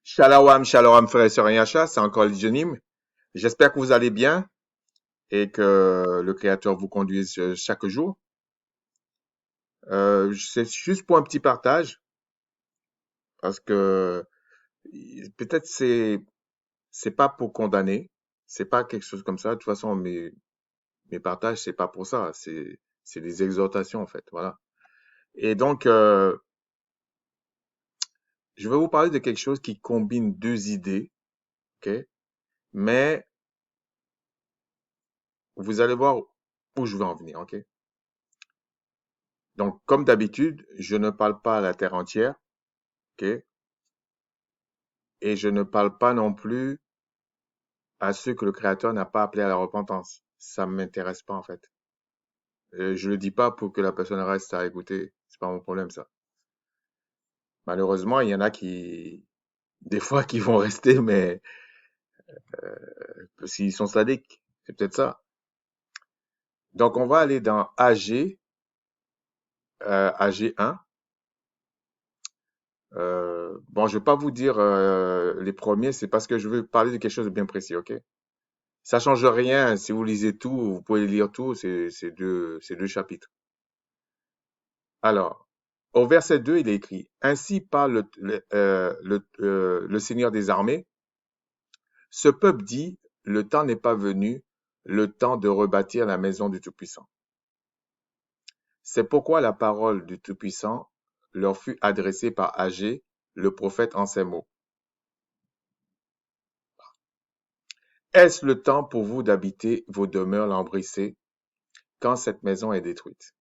Shalom, shalom, frère et sœurs Yasha, c'est encore Lidjonim. J'espère que vous allez bien et que le Créateur vous conduise chaque jour. C'est juste pour un petit partage parce que peut-être c'est pas pour condamner, c'est pas quelque chose comme ça. De toute façon, mes partages c'est pas pour ça, c'est des exhortations en fait, voilà. Et donc je vais vous parler de quelque chose qui combine deux idées, ok? Mais vous allez voir où je veux en venir, ok? Donc, comme d'habitude, je ne parle pas à la terre entière, ok? Et je ne parle pas non plus à ceux que le Créateur n'a pas appelés à la repentance. Ça ne m'intéresse pas, en fait. Je le dis pas pour que la personne reste à écouter. C'est pas mon problème, ça. Malheureusement, il y en a des fois, qui vont rester, mais s'ils sont sadiques, c'est peut-être ça. Donc, on va aller dans AG, AG 1. Bon, je vais pas vous dire les premiers, c'est parce que je veux parler de quelque chose de bien précis, ok? Ça change rien. Si vous lisez tout, vous pouvez lire tout. C'est deux chapitres. Alors, au verset 2, il est écrit, Ainsi parle le Seigneur des armées. Ce peuple dit, le temps n'est pas venu, le temps de rebâtir la maison du Tout-Puissant. C'est pourquoi la parole du Tout-Puissant leur fut adressée par Agé, le prophète, en ces mots. Est-ce le temps pour vous d'habiter vos demeures lambrissées quand cette maison est détruite?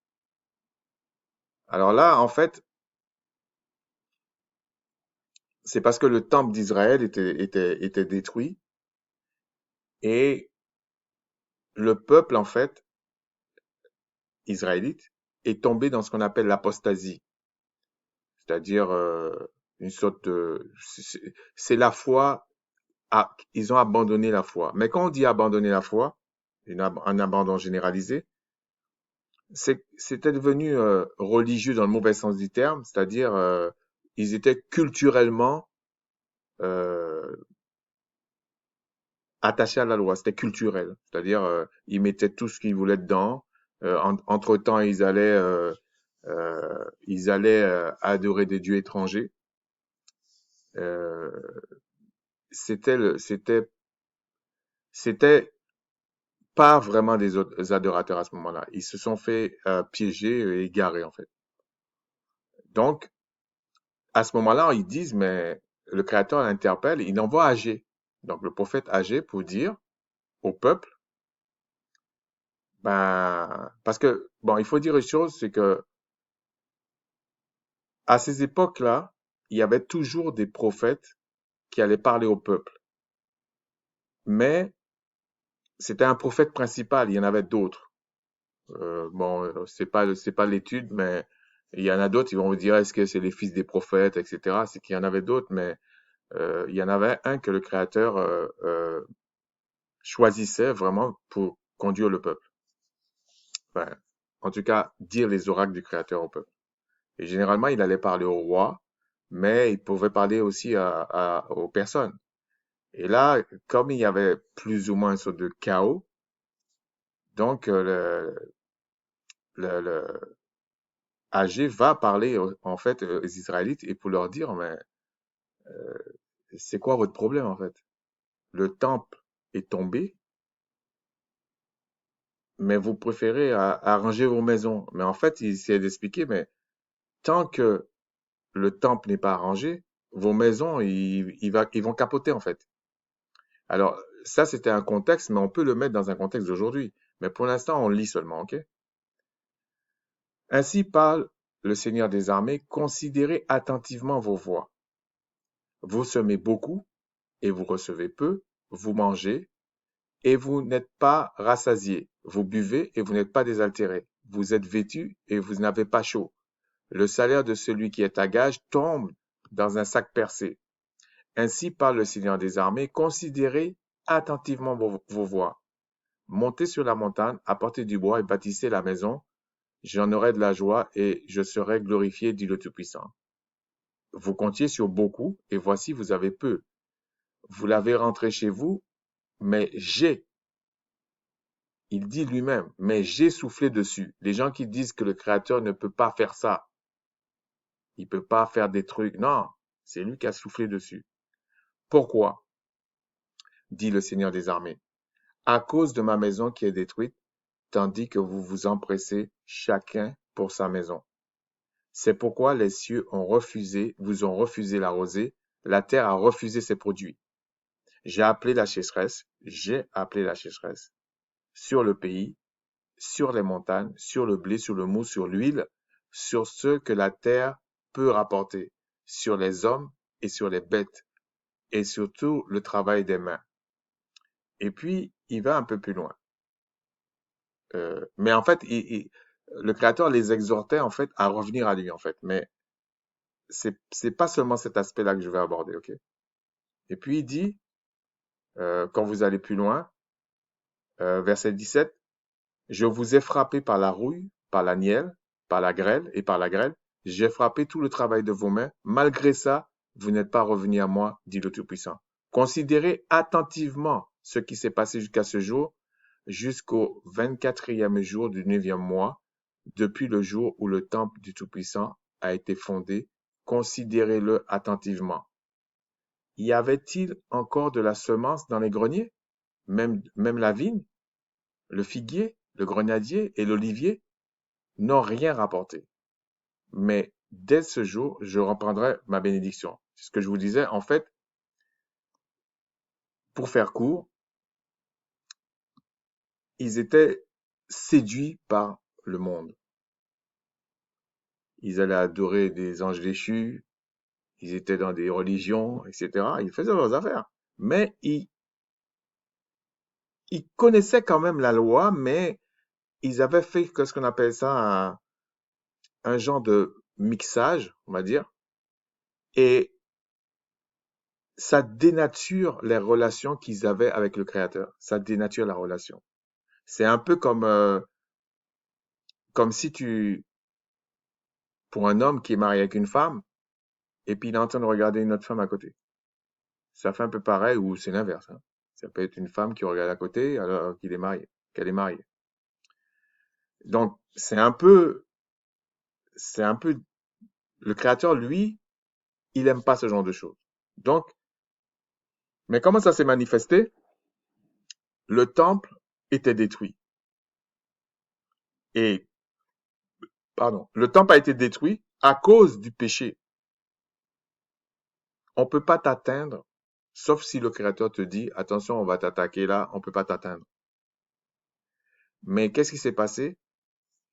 Alors là, en fait, c'est parce que le temple d'Israël était détruit et le peuple, en fait, israélite, est tombé dans ce qu'on appelle l'apostasie, c'est-à-dire une sorte de... C'est la foi, ils ont abandonné la foi. Mais quand on dit abandonner la foi, un abandon généralisé, c'était devenu religieux dans le mauvais sens du terme, c'est-à-dire ils étaient culturellement euh, attaché à la loi, c'était culturel. C'est-à-dire, ils mettaient tout ce qu'ils voulaient dedans. Entre-temps, ils allaient adorer des dieux étrangers. Euh, c'était pas vraiment des autres adorateurs à ce moment-là. Ils se sont fait piéger et égarer, en fait. Donc, à ce moment-là, ils disent, mais le Créateur l'interpelle, il envoie Agé. Donc, le prophète Agé pour dire au peuple, ben, parce que, bon, il faut dire une chose, c'est que à ces époques-là, il y avait toujours des prophètes qui allaient parler au peuple. Mais c'était un prophète principal, il y en avait d'autres. Bon, c'est pas l'étude, mais il y en a d'autres, ils vont vous dire est-ce que c'est les fils des prophètes, etc. C'est qu'il y en avait d'autres, mais il y en avait un que le Créateur choisissait vraiment pour conduire le peuple. Enfin, en tout cas, dire les oracles du Créateur au peuple. Et généralement, il allait parler au roi, mais il pouvait parler aussi aux personnes. Et là, comme il y avait plus ou moins une sorte de chaos, donc le Agé va parler en fait aux Israélites et pour leur dire, mais c'est quoi votre problème en fait? Le temple est tombé, mais vous préférez arranger vos maisons. Mais en fait, il essaie d'expliquer, mais tant que le temple n'est pas arrangé, vos maisons, ils vont capoter en fait. Alors, ça, c'était un contexte, mais on peut le mettre dans un contexte d'aujourd'hui. Mais pour l'instant, on lit seulement, ok? Ainsi parle le Seigneur des armées, considérez attentivement vos voies. Vous semez beaucoup et vous recevez peu, vous mangez et vous n'êtes pas rassasiés, vous buvez et vous n'êtes pas désaltérés, vous êtes vêtus et vous n'avez pas chaud. Le salaire de celui qui est à gage tombe dans un sac percé. Ainsi parle le Seigneur des armées, considérez attentivement vos voies. Montez sur la montagne, apportez du bois et bâtissez la maison. J'en aurai de la joie et je serai glorifié, dit le Tout-Puissant. Vous comptiez sur beaucoup et voici, vous avez peu. Vous l'avez rentré chez vous, mais il dit lui-même, mais j'ai soufflé dessus. Les gens qui disent que le Créateur ne peut pas faire ça, il peut pas faire des trucs. Non, c'est lui qui a soufflé dessus. Pourquoi? Dit le Seigneur des armées. À cause de ma maison qui est détruite, tandis que vous vous empressez chacun pour sa maison. C'est pourquoi les cieux vous ont refusé la rosée, la terre a refusé ses produits. J'ai appelé la sécheresse sur le pays, sur les montagnes, sur le blé, sur le mou, sur l'huile, sur ce que la terre peut rapporter, sur les hommes et sur les bêtes, et surtout le travail des mains. Et puis, il va un peu plus loin. Mais en fait, le Créateur les exhortait en fait à revenir à lui en fait. Mais c'est pas seulement cet aspect-là que je vais aborder, ok? Et puis il dit, quand vous allez plus loin, verset 17, je vous ai frappé par la rouille, par la nielle, par la grêle et par la grêle. J'ai frappé tout le travail de vos mains. Malgré ça, vous n'êtes pas revenu à moi, dit le Tout-Puissant. Considérez attentivement ce qui s'est passé jusqu'à ce jour, jusqu'au 24e jour du 9e mois, depuis le jour où le temple du Tout-Puissant a été fondé. Considérez-le attentivement. Y avait-il encore de la semence dans les greniers, même la vigne, le figuier, le grenadier et l'olivier n'ont rien rapporté. Mais dès ce jour, je reprendrai ma bénédiction. C'est ce que je vous disais. En fait, pour faire court, ils étaient séduits par le monde. Ils allaient adorer des anges déchus, ils étaient dans des religions, etc. Ils faisaient leurs affaires. Mais ils connaissaient quand même la loi, mais ils avaient fait ce qu'on appelle ça un genre de mixage, on va dire, et ça dénature les relations qu'ils avaient avec le Créateur. Ça dénature la relation. C'est un peu comme si pour un homme qui est marié avec une femme, et puis il est en train de regarder une autre femme à côté. Ça fait un peu pareil, ou c'est l'inverse, hein. Ça peut être une femme qui regarde à côté alors qu'elle est mariée. Donc, c'est un peu, le Créateur, lui, il aime pas ce genre de choses. Donc, mais comment ça s'est manifesté? Le temple était détruit. Et, pardon, le temple a été détruit à cause du péché. On peut pas t'atteindre, sauf si le Créateur te dit, attention, on va t'attaquer là, on peut pas t'atteindre. Mais qu'est-ce qui s'est passé?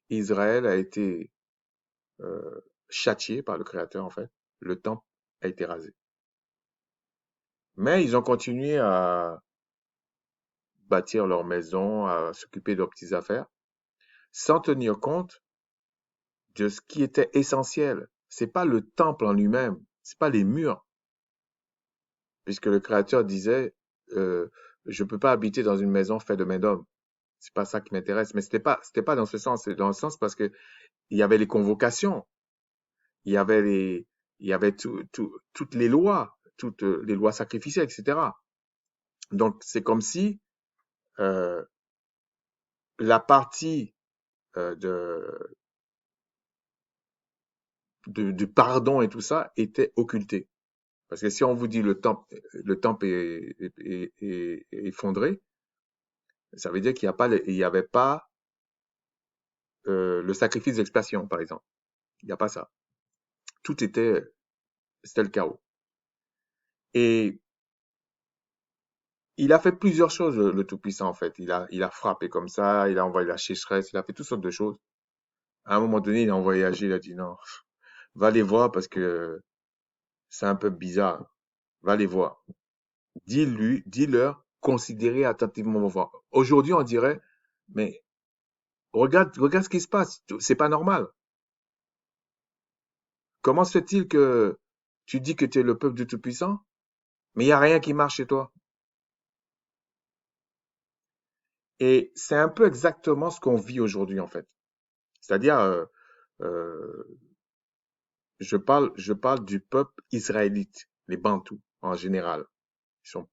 Israël a été châtié par le Créateur, en fait. Le temple a été rasé. Mais ils ont continué à bâtir leur maison, à s'occuper de leurs petites affaires, sans tenir compte de ce qui était essentiel. C'est pas le temple en lui-même, c'est pas les murs, puisque le Créateur disait, je peux pas habiter dans une maison faite de main d'homme. C'est pas ça qui m'intéresse. Mais c'était pas dans ce sens. C'est dans le sens parce que il y avait les convocations, il y avait il y avait toutes les lois, toutes les lois sacrificielles, etc. Donc, c'est comme si euh, la partie du pardon et tout ça était occultée. Parce que si on vous dit le temple est effondré, ça veut dire il y avait pas le sacrifice d'expiation, par exemple. Il n'y a pas ça. C'était le chaos. Et il a fait plusieurs choses, le Tout-Puissant, en fait. Il a frappé comme ça, il a envoyé la sécheresse, il a fait toutes sortes de choses. À un moment donné, il a envoyé Agile, il a dit non, va les voir parce que c'est un peu bizarre. Va les voir. Dis-leur, considérez attentivement vos voix. Aujourd'hui, on dirait, mais regarde ce qui se passe. C'est pas normal. Comment se fait-il que tu dis que tu es le peuple du Tout-Puissant, mais il n'y a rien qui marche chez toi? Et c'est un peu exactement ce qu'on vit aujourd'hui, en fait. C'est-à-dire, euh, je parle du peuple israélite, les Bantous en général. Ils sont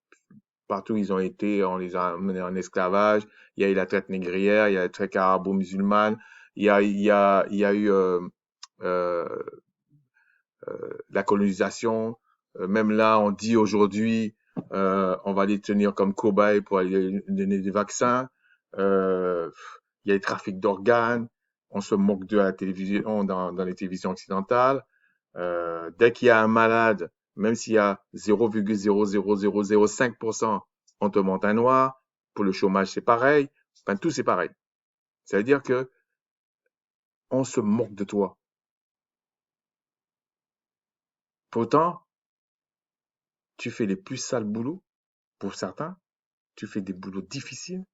partout où ils ont été, on les a menés en esclavage. Il y a eu la traite négrière, il y a la traite arabo-musulmane, il y a eu euh, la colonisation. Même là, on dit aujourd'hui, on va les tenir comme cobayes pour aller donner des vaccins. Euh, il y a le trafic d'organes. On se moque d'eux à la télévision, dans les télévisions occidentales. Dès qu'il y a un malade, même s'il y a 0,00005%, on te monte un noir. Pour le chômage, c'est pareil. Enfin, tout c'est pareil. Ça veut dire que on se moque de toi. Pourtant, tu fais les plus sales boulots pour certains. Tu fais des boulots difficiles.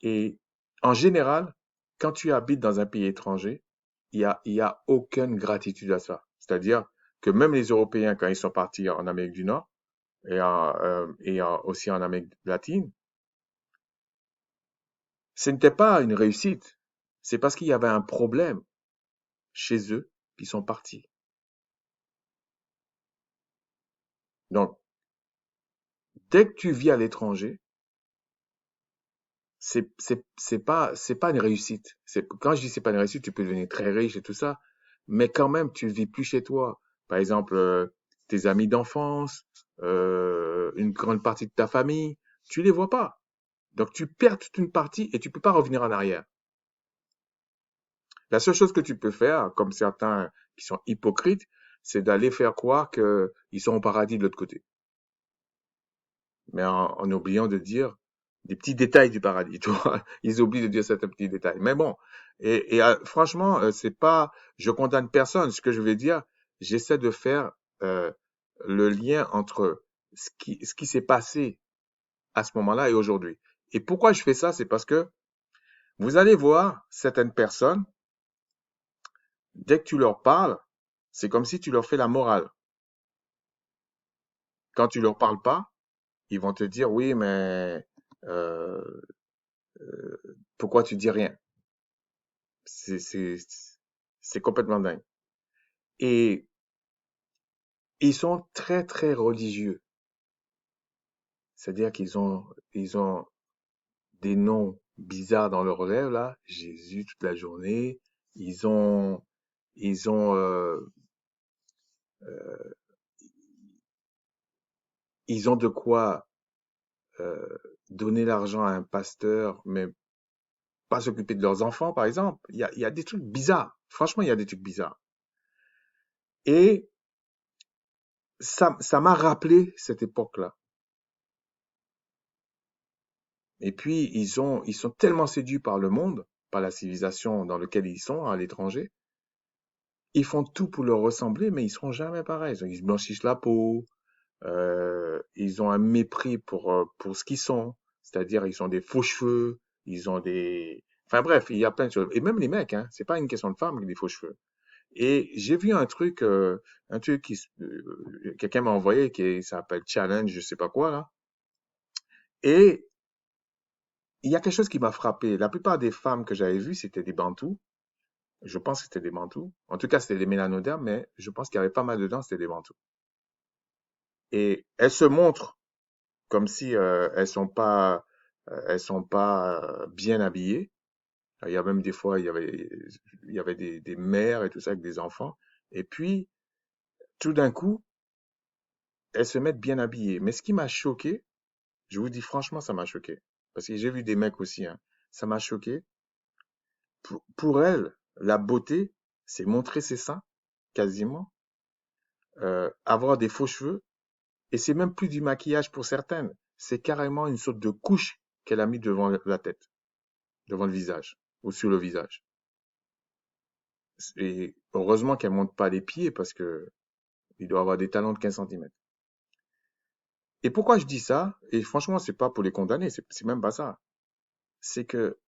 Et en général, quand tu habites dans un pays étranger, il y a aucune gratitude à ça. C'est-à-dire que même les Européens, quand ils sont partis en Amérique du Nord aussi en Amérique latine, ce n'était pas une réussite. C'est parce qu'il y avait un problème chez eux qu'ils sont partis. Donc, dès que tu vis à l'étranger, c'est pas une réussite. Quand je dis c'est pas une réussite, tu peux devenir très riche et tout ça, mais quand même, tu vis plus chez toi. Par exemple, tes amis d'enfance, une grande partie de ta famille, tu les vois pas. Donc, tu perds toute une partie et tu peux pas revenir en arrière. La seule chose que tu peux faire, comme certains qui sont hypocrites, c'est d'aller faire croire qu'ils sont au paradis de l'autre côté. Mais en oubliant de dire des petits détails du paradis, tu vois. Ils oublient de dire certains petits détails. Mais bon, franchement, c'est pas, je condamne personne. Ce que je vais dire, j'essaie de faire euh, le lien entre ce qui s'est passé à ce moment-là et aujourd'hui. Et pourquoi je fais ça? C'est parce que vous allez voir certaines personnes, dès que tu leur parles, c'est comme si tu leur fais la morale. Quand tu leur parles pas, ils vont te dire oui, mais euh, pourquoi tu dis rien? C'est, c'est, c'est complètement dingue. Et ils sont très, très religieux. C'est-à-dire qu'ils ont des noms bizarres dans leur rêve, là. Jésus toute la journée. Ils ont, ils ont, ils ont de quoi euh, donner l'argent à un pasteur, mais pas s'occuper de leurs enfants, par exemple. Il y a des trucs bizarres. Franchement, il y a des trucs bizarres. Et ça m'a rappelé cette époque-là. Et puis, ils sont tellement séduits par le monde, par la civilisation dans laquelle ils sont, à l'étranger. Ils font tout pour leur ressembler, mais ils seront jamais pareils. Ils se blanchissent la peau, ils ont un mépris pour ce qu'ils sont. C'est-à-dire, ils ont des faux cheveux, ils ont des... Enfin bref, il y a plein de choses. Et même les mecs, hein, c'est pas une question de femmes avec des faux cheveux. Et j'ai vu un truc quelqu'un m'a envoyé qui s'appelle Challenge, je sais pas quoi, là. Et il y a quelque chose qui m'a frappé. La plupart des femmes que j'avais vues, c'était des Bantous. Je pense que c'était des Bantous. En tout cas, c'était des mélanodermes, mais je pense qu'il y avait pas mal dedans, c'était des Bantous. Et elles se montrent comme si elles sont pas bien habillées. Il y a même des fois, il y avait des mères et tout ça avec des enfants. Et puis, tout d'un coup, elles se mettent bien habillées. Mais ce qui m'a choqué, je vous dis franchement, ça m'a choqué. Parce que j'ai vu des mecs aussi, hein. Ça m'a choqué. Pour elles, la beauté, c'est montrer ses seins, quasiment, avoir des faux cheveux, et c'est même plus du maquillage pour certaines. C'est carrément une sorte de couche qu'elle a mis devant la tête, devant le visage, ou sur le visage. Et heureusement qu'elle monte pas les pieds parce que il doit avoir des talons de 15 centimètres. Et pourquoi je dis ça? Et franchement, c'est pas pour les condamner, c'est même pas ça. C'est que,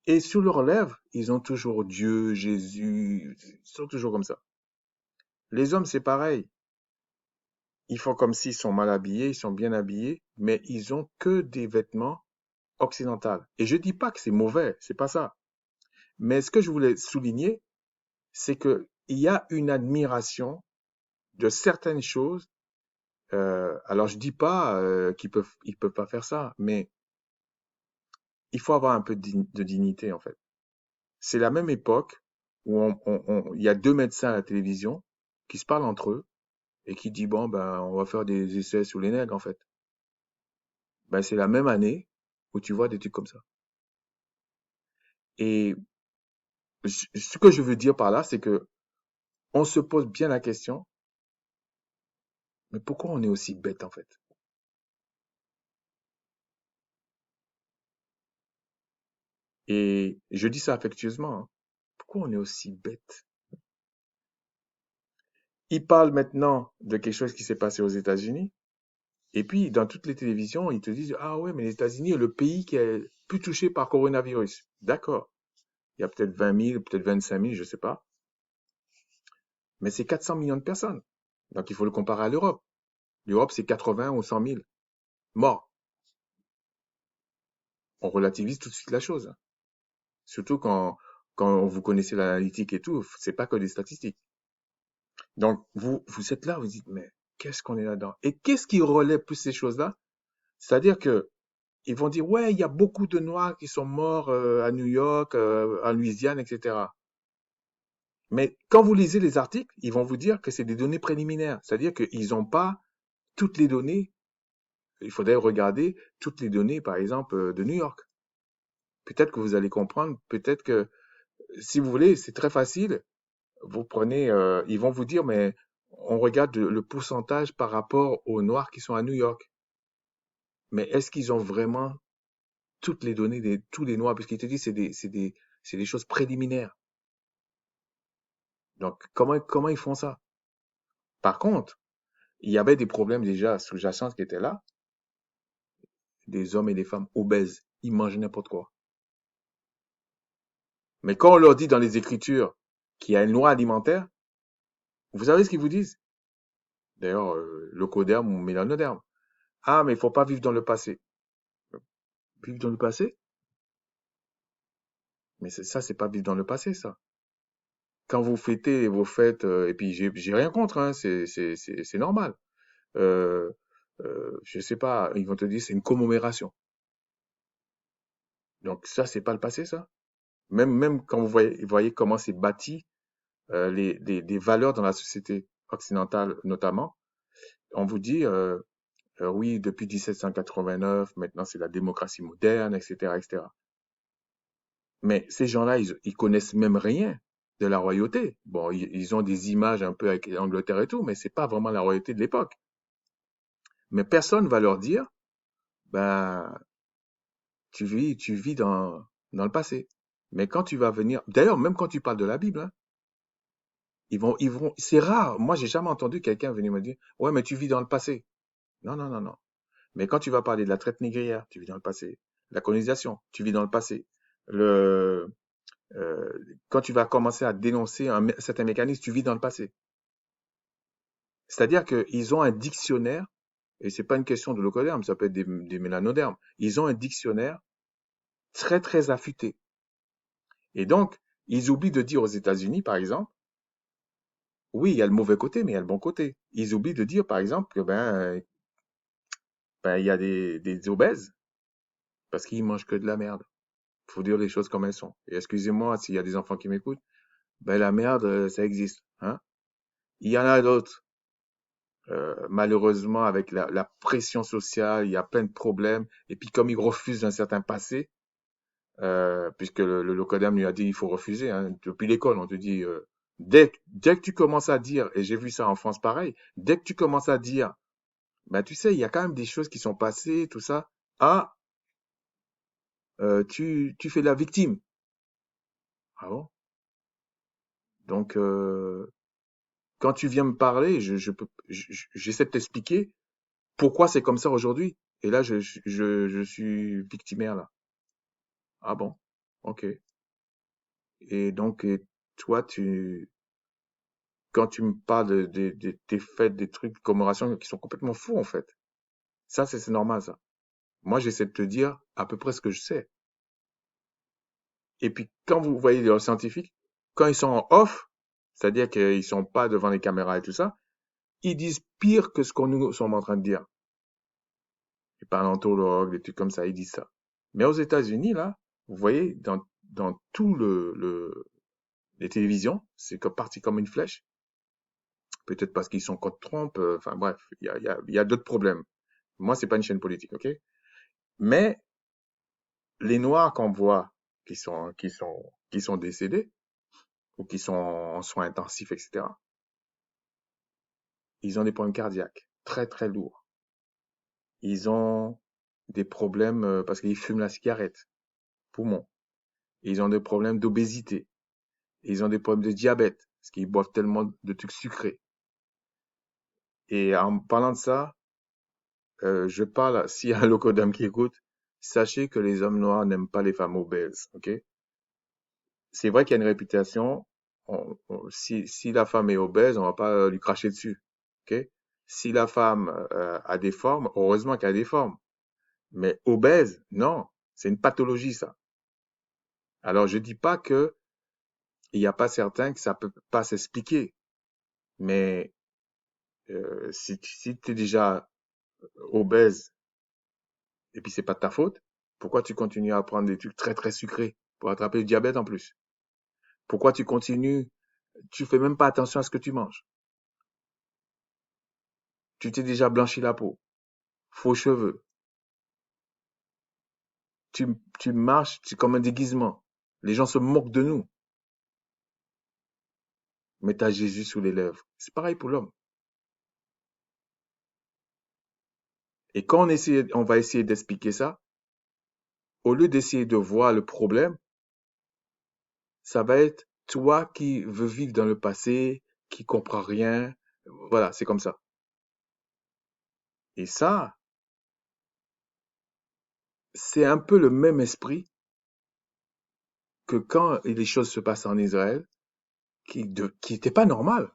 et sur leurs lèvres, ils ont toujours Dieu, Jésus, ils sont toujours comme ça. Les hommes, c'est pareil. Ils font comme s'ils sont mal habillés, ils sont bien habillés, mais ils ont que des vêtements occidentaux. Et je dis pas que c'est mauvais, c'est pas ça. Mais ce que je voulais souligner, c'est que il y a une admiration de certaines choses. Alors, je dis pas ils peuvent pas faire ça, mais il faut avoir un peu de dignité, en fait. C'est la même époque où il y a deux médecins à la télévision qui se parlent entre eux et qui disent, bon, ben, on va faire des essais sur les nègres, en fait. Ben, c'est la même année où tu vois des trucs comme ça. Et ce que je veux dire par là, c'est que on se pose bien la question, mais pourquoi on est aussi bête, en fait? Et je dis ça affectueusement, hein. Pourquoi on est aussi bête? Ils parlent maintenant de quelque chose qui s'est passé aux États-Unis. Et puis, dans toutes les télévisions, ils te disent, ah ouais, mais les États-Unis est le pays qui est le plus touché par coronavirus. D'accord. Il y a peut-être 20 000, peut-être 25 000, je sais pas. Mais c'est 400 millions de personnes. Donc, il faut le comparer à l'Europe. L'Europe, c'est 80 ou 100 000 morts. On relativise tout de suite la chose. Surtout quand vous connaissez l'analytique et tout, c'est pas que des statistiques. Donc, vous êtes là, vous dites, mais qu'est-ce qu'on est là-dedans? Et qu'est-ce qui relève plus ces choses-là? C'est-à-dire que ils vont dire, ouais, il y a beaucoup de Noirs qui sont morts à New York, en Louisiane, etc. Mais quand vous lisez les articles, ils vont vous dire que c'est des données préliminaires. C'est-à-dire qu'ils n'ont pas toutes les données. Il faudrait regarder toutes les données, par exemple, de New York. Peut-être que vous allez comprendre, peut-être que, si vous voulez, c'est très facile. Vous prenez, ils vont vous dire, mais on regarde le pourcentage par rapport aux Noirs qui sont à New York. Mais est-ce qu'ils ont vraiment toutes les données de tous les Noirs? Puisqu'ils te disent, c'est des choses préliminaires. Donc, comment ils font ça? Par contre, il y avait des problèmes déjà sous-jacents qui étaient là, des hommes et des femmes obèses, ils mangent n'importe quoi. Mais quand on leur dit dans les Écritures qu'il y a une loi alimentaire, vous savez ce qu'ils vous disent? D'ailleurs, locoderme ou mélanoderme. Ah, mais il faut pas vivre dans le passé. Vivre dans le passé? Mais ça, c'est pas vivre dans le passé, ça. Quand vous fêtez vos fêtes, et puis j'ai rien contre, hein, c'est normal. Euh, je sais pas, ils vont te dire c'est une commémoration. Donc ça, c'est pas le passé, ça. Même quand vous voyez comment c'est bâti, des valeurs dans la société occidentale notamment, on vous dit, oui, depuis 1789, maintenant c'est la démocratie moderne, etc., etc. Mais ces gens-là, ils connaissent même rien de la royauté. Bon, ils ont des images un peu avec l'Angleterre et tout, mais c'est pas vraiment la royauté de l'époque. Mais personne va leur dire, ben, tu vis dans le passé. Mais quand tu vas venir, d'ailleurs, même quand tu parles de la Bible, hein, c'est rare. Moi, j'ai jamais entendu quelqu'un venir me dire, ouais, mais tu vis dans le passé. Non, non, non, non. Mais quand tu vas parler de la traite négrière, tu vis dans le passé. La colonisation, tu vis dans le passé. Le, euh, Quand tu vas commencer à dénoncer certain mécanisme, tu vis dans le passé. C'est-à-dire qu'ils ont un dictionnaire, et c'est pas une question de locoderme, ça peut être des mélanodermes. Ils ont un dictionnaire très, très affûté. Et donc, ils oublient de dire aux États-Unis, par exemple, oui, il y a le mauvais côté, mais il y a le bon côté. Ils oublient de dire, par exemple, que il y a des obèses parce qu'ils mangent que de la merde. Faut dire les choses comme elles sont. Et excusez-moi s'il y a des enfants qui m'écoutent, ben la merde, ça existe, hein. Il y en a d'autres. Malheureusement, avec la pression sociale, il y a plein de problèmes. Et puis, comme ils refusent un certain passé, puisque le Locodem lui a dit il faut refuser, hein, depuis l'école, on te dit dès que tu commences à dire, et j'ai vu ça en France pareil, dès que tu commences à dire, ben tu sais, il y a quand même des choses qui sont passées, tout ça. Ah, tu fais la victime. Ah bon? Donc, quand tu viens me parler, j'essaie de t'expliquer pourquoi c'est comme ça aujourd'hui. Et là, je suis victimaire là. Ah bon? Ok. Et donc, toi, quand tu me parles des fêtes, des trucs, de commémorations qui sont complètement fous en fait. Ça, c'est normal ça. Moi, j'essaie de te dire à peu près ce que je sais. Et puis, quand vous voyez les scientifiques, quand ils sont en off, c'est-à-dire qu'ils sont pas devant les caméras et tout ça, ils disent pire que ce qu'on nous sommes en train de dire. Les paléontologues, des trucs comme ça, ils disent ça. Mais aux États-Unis, là, vous voyez, dans tout les télévisions, c'est parti comme une flèche. Peut-être parce qu'ils sont contre Trump, enfin bref, il y a d'autres problèmes. Moi, c'est pas une chaîne politique, ok? Mais les Noirs qu'on voit qui sont décédés ou qui sont en soins intensifs, etc., ils ont des problèmes cardiaques très très lourds. Ils ont des problèmes parce qu'ils fument la cigarette, poumons. Ils ont des problèmes d'obésité. Ils ont des problèmes de diabète parce qu'ils boivent tellement de trucs sucrés. Et en parlant de ça, je parle, s'il y a un locodème qui écoute, sachez que les hommes noirs n'aiment pas les femmes obèses, ok? C'est vrai qu'il y a une réputation. Si la femme est obèse, on va pas lui cracher dessus, ok? Si la femme a des formes, heureusement qu'elle a des formes. Mais obèse, non, c'est une pathologie ça. Alors je dis pas que il n'y a pas certains que ça peut pas s'expliquer, mais si tu es déjà obèse et puis c'est pas de ta faute, pourquoi tu continues à prendre des trucs très très sucrés pour attraper le diabète en plus? Pourquoi tu continues, tu fais même pas attention à ce que tu manges? Tu t'es déjà blanchi la peau, faux cheveux, tu, tu marches, c'est comme un déguisement. Les gens se moquent de nous, mais t'as Jésus sous les lèvres. C'est pareil pour l'homme. Et quand on va essayer d'expliquer ça, au lieu d'essayer de voir le problème, ça va être toi qui veux vivre dans le passé, qui comprends rien. Voilà, c'est comme ça. Et ça, c'est un peu le même esprit que quand les choses se passent en Israël, qui n'était pas normal.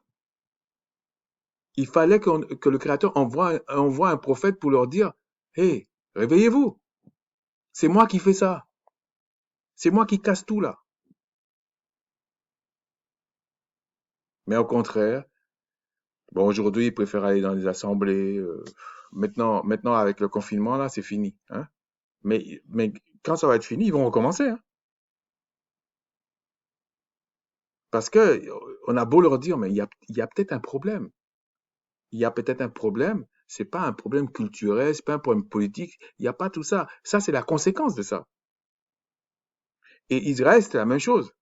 Il fallait que le Créateur envoie un prophète pour leur dire, hé, réveillez-vous, c'est moi qui fais ça, c'est moi qui casse tout là. Mais au contraire, bon, aujourd'hui, ils préfèrent aller dans les assemblées. Maintenant, avec le confinement, là, c'est fini. Hein? Mais quand ça va être fini, ils vont recommencer. Hein? Parce que on a beau leur dire, mais il y a peut-être un problème. Il y a peut-être un problème. C'est pas un problème culturel, c'est pas un problème politique. Il n'y a pas tout ça. Ça, c'est la conséquence de ça. Et Israël, c'était la même chose.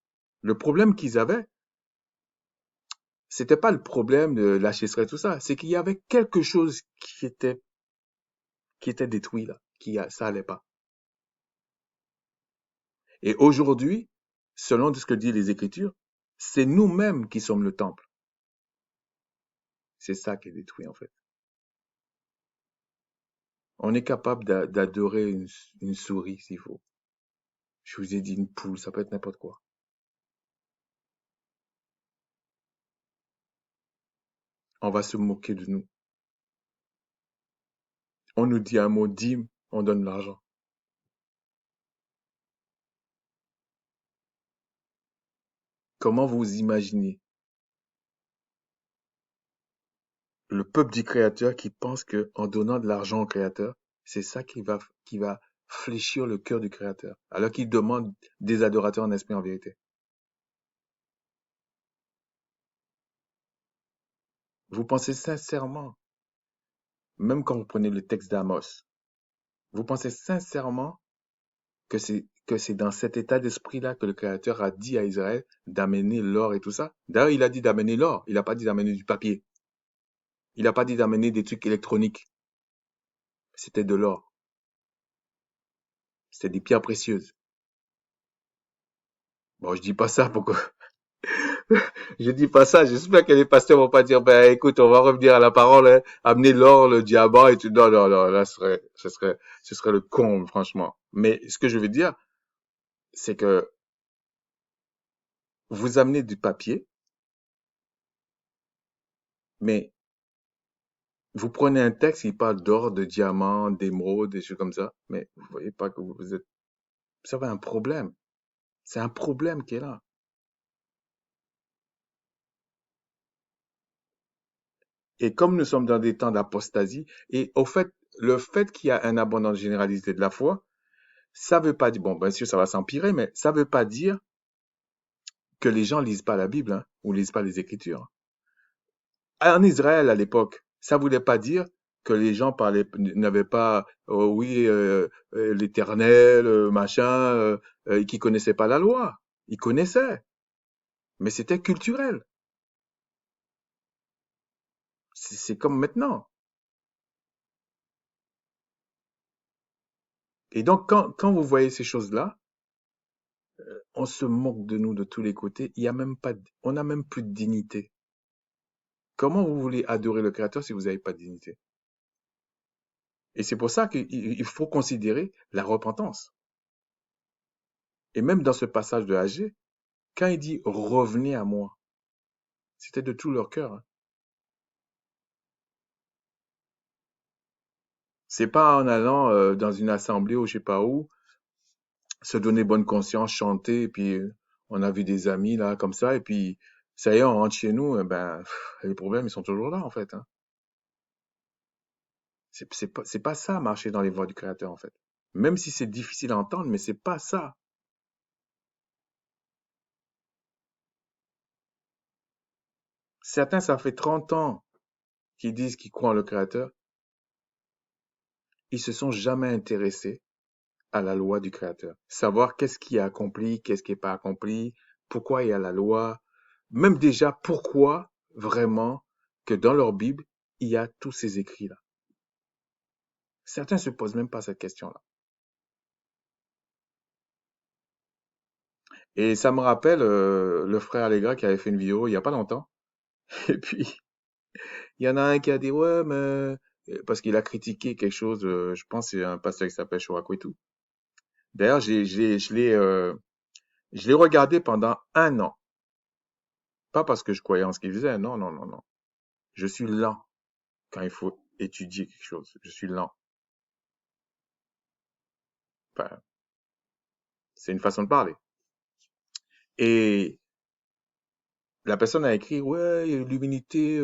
Le problème qu'ils avaient, c'était pas le problème de la sécheresse, tout ça. C'est qu'il y avait quelque chose qui était détruit là, ça allait pas. Et aujourd'hui, selon ce que disent les Écritures, c'est nous-mêmes qui sommes le temple. C'est ça qui est détruit en fait. On est capable d'adorer une souris s'il faut. Je vous ai dit une poule, ça peut être n'importe quoi. On va se moquer de nous. On nous dit un mot dîme, on donne l'argent. Comment vous imaginez le peuple du Créateur qui pense que en donnant de l'argent au Créateur, c'est ça qui va fléchir le cœur du Créateur, alors qu'il demande des adorateurs en esprit en vérité. Vous pensez sincèrement, même quand vous prenez le texte d'Amos, vous pensez sincèrement que c'est dans cet état d'esprit-là que le Créateur a dit à Israël d'amener l'or et tout ça? D'ailleurs, il a dit d'amener l'or, il n'a pas dit d'amener du papier. Il n'a pas dit d'amener des trucs électroniques. C'était de l'or. C'était des pierres précieuses. Bon, je dis pas ça pour que je dis pas ça. J'espère que les pasteurs vont pas dire, ben, écoute, on va revenir à la parole, hein, amener l'or, le diamant et tout. Non, non, non, là, ce serait le comble, franchement. Mais ce que je veux dire, c'est que vous amenez du papier, mais vous prenez un texte qui parle d'or, de diamant, d'émeraude, des choses comme ça, mais vous voyez pas que vous avez un problème. C'est un problème qui est là. Et comme nous sommes dans des temps d'apostasie, et au fait, le fait qu'il y a un abondance généralisée de la foi, ça veut pas dire, bon, bien sûr, ça va s'empirer, mais ça veut pas dire que les gens lisent pas la Bible, hein, ou lisent pas les Écritures. En Israël, à l'époque, ça voulait pas dire que les gens n'avaient pas, oh oui, l'Éternel, machin, qui connaissaient pas la loi. Ils connaissaient, mais c'était culturel. C'est comme maintenant. Et donc, quand vous voyez ces choses-là, on se moque de nous de tous les côtés. Il y a même pas, on n'a même plus de dignité. Comment vous voulez adorer le Créateur si vous n'avez pas de dignité? Et c'est pour ça qu'il faut considérer la repentance. Et même dans ce passage de Agé, quand il dit revenez à moi, c'était de tout leur cœur, hein. C'est pas en allant dans une assemblée ou je sais pas où, se donner bonne conscience, chanter, et puis on a vu des amis là comme ça, et puis ça y est, on rentre chez nous, les problèmes ils sont toujours là en fait, hein. C'est pas ça marcher dans les voies du Créateur en fait. Même si c'est difficile à entendre, mais c'est pas ça. Certains, ça fait 30 ans qu'ils disent qu'ils croient en le Créateur, ils se sont jamais intéressés à la loi du Créateur. Savoir qu'est-ce qui est accompli, qu'est-ce qui n'est pas accompli, pourquoi il y a la loi, même déjà pourquoi vraiment que dans leur Bible, il y a tous ces écrits-là. Certains se posent même pas cette question-là. Et ça me rappelle le frère Allegra qui avait fait une vidéo il y a pas longtemps. Et puis, il y en a un qui a dit, ouais, mais... Parce qu'il a critiqué quelque chose, je pense que c'est un pasteur qui s'appelle Chorakwetu. D'ailleurs, je l'ai regardé pendant un an. Pas parce que je croyais en ce qu'il faisait, non, non, non, non. Je suis lent quand il faut étudier quelque chose. Je suis lent. Enfin, c'est une façon de parler. Et la personne a écrit, ouais, l'humilité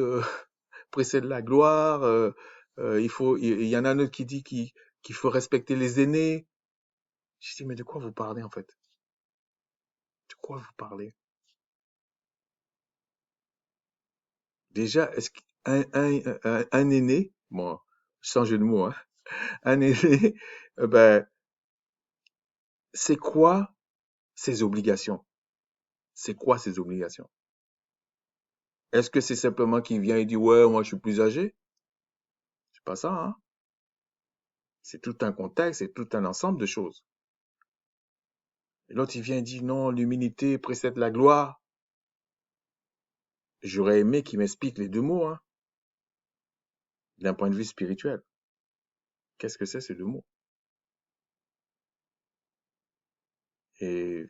précède la gloire. Il y en a un autre qui dit qu'il faut respecter les aînés. Je dis, mais de quoi vous parlez en fait? De quoi vous parlez? Déjà, est-ce qu'un aîné, bon, sans jeu de mots, hein, un aîné, ben, c'est quoi ses obligations? C'est quoi ses obligations? Est-ce que c'est simplement qu'il vient et dit, ouais, moi je suis plus âgé? C'est pas ça, hein? C'est tout un contexte, c'est tout un ensemble de choses. Et l'autre, il vient et dit, non, l'humilité précède la gloire. J'aurais aimé qu'il m'explique les deux mots, hein, d'un point de vue spirituel. Qu'est-ce que c'est ces deux mots? Et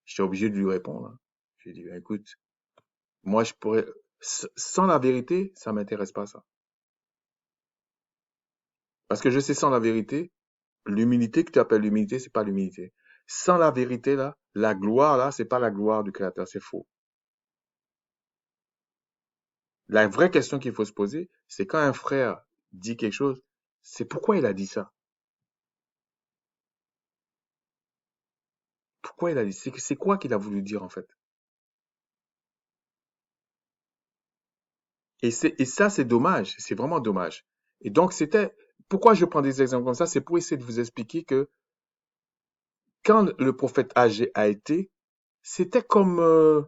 j'étais obligé de lui répondre, hein. J'ai dit, écoute, moi je pourrais, sans la vérité, ça m'intéresse pas ça. Parce que je sais sans la vérité, l'humilité que tu appelles l'humilité, c'est pas l'humilité. Sans la vérité là, la gloire là, c'est pas la gloire du Créateur, c'est faux. La vraie question qu'il faut se poser, c'est quand un frère dit quelque chose, c'est pourquoi il a dit ça? Pourquoi il a dit? C'est quoi qu'il a voulu dire en fait? Et ça, c'est dommage. C'est vraiment dommage. Et donc, pourquoi je prends des exemples comme ça? C'est pour essayer de vous expliquer que quand le prophète âgé a été, c'était comme,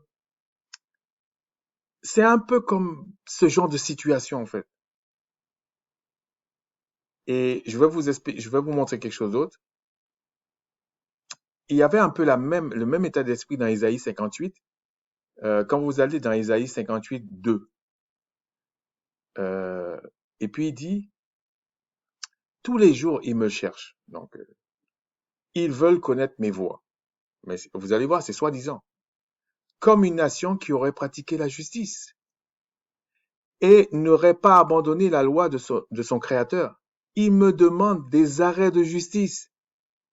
c'est un peu comme ce genre de situation en fait. Et je vais vous montrer quelque chose d'autre. Il y avait un peu le même état d'esprit dans Isaïe 58. Quand vous allez dans Isaïe 58, 2, euh, et puis il dit, tous les jours, ils me cherchent. Donc, ils veulent connaître mes voies. Mais vous allez voir, c'est soi-disant. Comme une nation qui aurait pratiqué la justice et n'aurait pas abandonné la loi de son Créateur. Il me demande des arrêts de justice.